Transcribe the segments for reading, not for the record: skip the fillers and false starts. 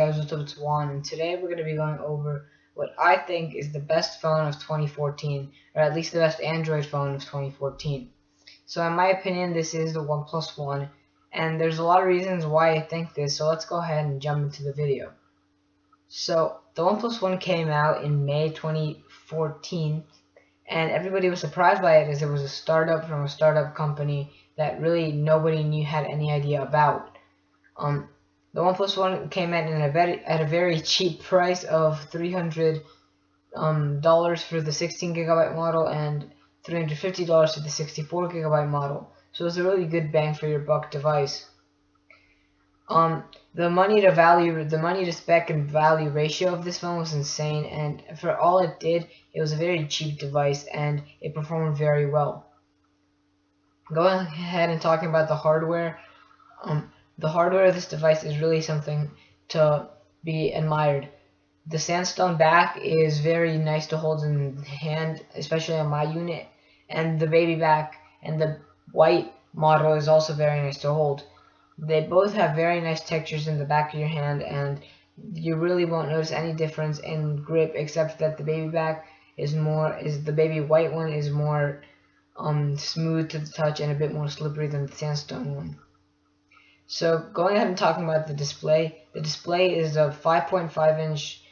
guys, what's up, it's Juan, and today we're going to be going over what I think is the best phone of 2014, or at least the best Android phone of 2014. So in my opinion, this is the OnePlus One, and there's a lot of reasons why I think this, so let's go ahead and jump into the video. So the OnePlus One came out in May 2014, and everybody was surprised by it as it was a startup from a startup company that really nobody had any idea about. The OnePlus One came in at a very cheap price of $300 for the 16GB model and $350 for the 64GB model. So it's a really good bang for your buck device. The money to spec and value ratio of this phone was insane, and for all it did, it was a very cheap device and it performed very well. Going ahead and talking about the hardware. The hardware of this device is really something to be admired. The sandstone back is very nice to hold in hand, especially on my unit, and the baby back and the white model is also very nice to hold. They both have very nice textures in the back of your hand, and you really won't notice any difference in grip, except that the baby white one is more smooth to the touch and a bit more slippery than the sandstone one. So going ahead and talking about the display is a 5.5-inch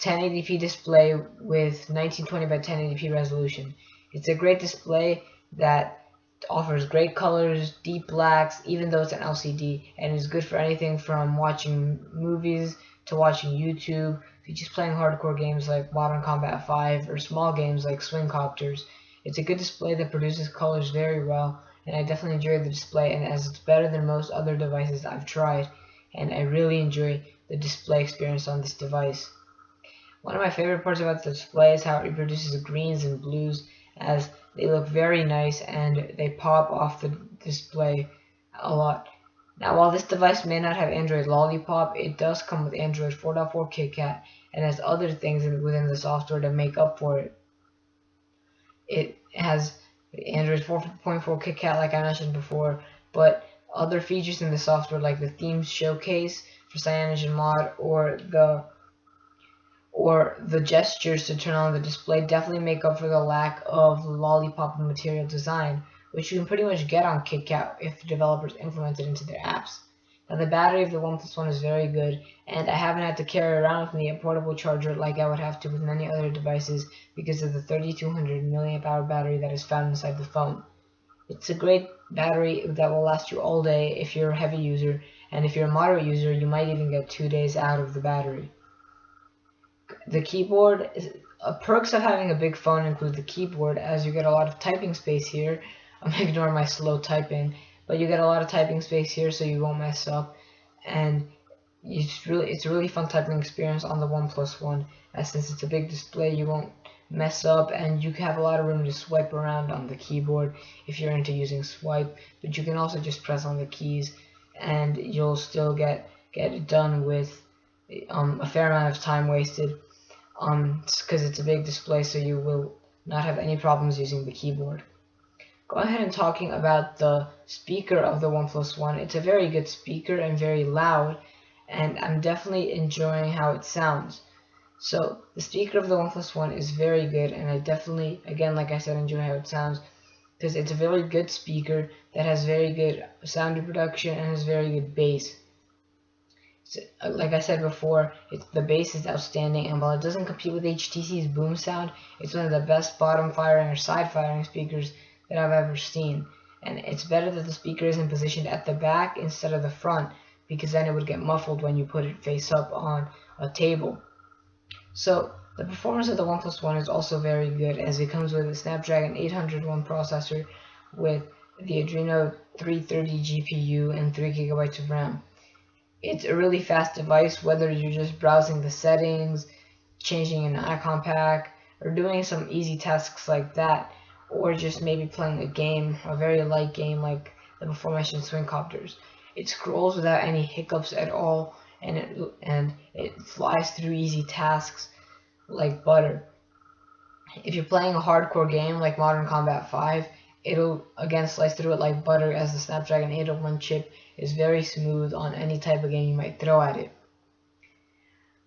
1080p display with 1920 by 1080p resolution. It's a great display that offers great colors, deep blacks, even though it's an LCD, and is good for anything from watching movies to watching YouTube to just playing hardcore games like Modern Combat 5 or small games like Swing Copters. It's a good display that produces colors very well, and I definitely enjoyed the display, and as it's better than most other devices I've tried, and I really enjoy the display experience on this device. One of my favorite parts about the display is how it reproduces greens and blues, as they look very nice and they pop off the display a lot. Now, while this device may not have Android Lollipop, it does come with Android 4.4 KitKat and has other things within the software to make up for it. It has Android 4.4 KitKat, like I mentioned before, but other features in the software like the themes showcase for CyanogenMod or the gestures to turn on the display definitely make up for the lack of lollipop material design, which you can pretty much get on KitKat if developers implement it into their apps. Now, the battery of the OnePlus One is very good, and I haven't had to carry around with me a portable charger like I would have to with many other devices because of the 3200 mAh battery that is found inside the phone. It's a great battery that will last you all day if you're a heavy user, and if you're a moderate user, you might even get 2 days out of the battery. The keyboard perks of having a big phone include the keyboard, as you get a lot of typing space here. I'm ignoring my slow typing, but you get a lot of typing space here so you won't mess up, and it's a really fun typing experience on the OnePlus One, as since it's a big display you won't mess up, and you have a lot of room to swipe around on the keyboard if you're into using swipe, but you can also just press on the keys and you'll still get it done with a fair amount of time wasted, because it's a big display, so you will not have any problems using the keyboard. Go ahead and talking about the speaker of the OnePlus One. It's a very good speaker and very loud, and I'm definitely enjoying how it sounds. So the speaker of the OnePlus One is very good, and I definitely, again, like I said, enjoy how it sounds, because it's a very good speaker that has very good sound reproduction and has very good bass. So, like I said before, the bass is outstanding, and while it doesn't compete with HTC's boom sound, it's one of the best bottom firing or side firing speakers that I've ever seen. And it's better that the speaker isn't positioned at the back instead of the front, because then it would get muffled when you put it face up on a table. So the performance of the OnePlus One is also very good, as it comes with a Snapdragon 801 processor with the Adreno 330 GPU and 3GB of RAM. It's a really fast device, whether you're just browsing the settings, changing an icon pack, or doing some easy tasks like that, or just maybe playing a game, a very light game like the before mentioned Swing Copters. It scrolls without any hiccups at all, and it flies through easy tasks like butter. If you're playing a hardcore game like Modern Combat 5, it'll again slice through it like butter, as the Snapdragon 801 chip is very smooth on any type of game you might throw at it.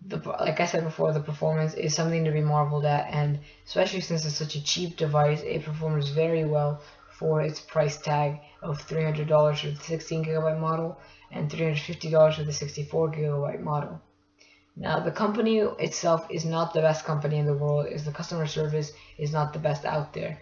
like I said before, the performance is something to be marveled at, and especially since it's such a cheap device, it performs very well for its price tag of $300 for the 16GB model and $350 for the 64GB model. Now, the company itself is not the best company in the world, as the customer service is not the best out there.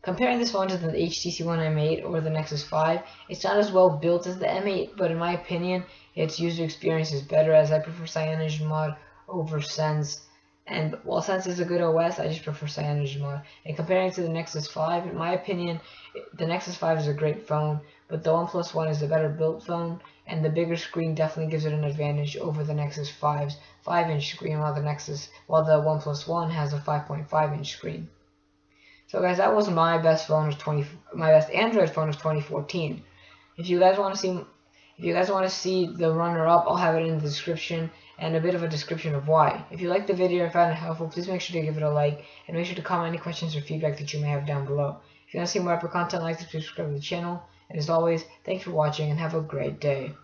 Comparing this phone to the HTC One M8 or the Nexus 5, it's not as well built as the M8, but in my opinion, its user experience is better, as I prefer CyanogenMod over Sense. And while Sense is a good OS, I just prefer CyanogenMod. And comparing it to the Nexus 5, in my opinion, the Nexus 5 is a great phone, but the OnePlus One is a better built phone, and the bigger screen definitely gives it an advantage over the Nexus 5's 5-inch screen, while the OnePlus One has a 5.5-inch screen. So guys, that was my best Android phone of 2014. If you guys want to see the runner-up, I'll have it in the description and a bit of a description of why. If you liked the video and found it helpful, please make sure to give it a like and make sure to comment any questions or feedback that you may have down below. If you want to see more Apple content like this, please subscribe to the channel. And as always, thanks for watching and have a great day.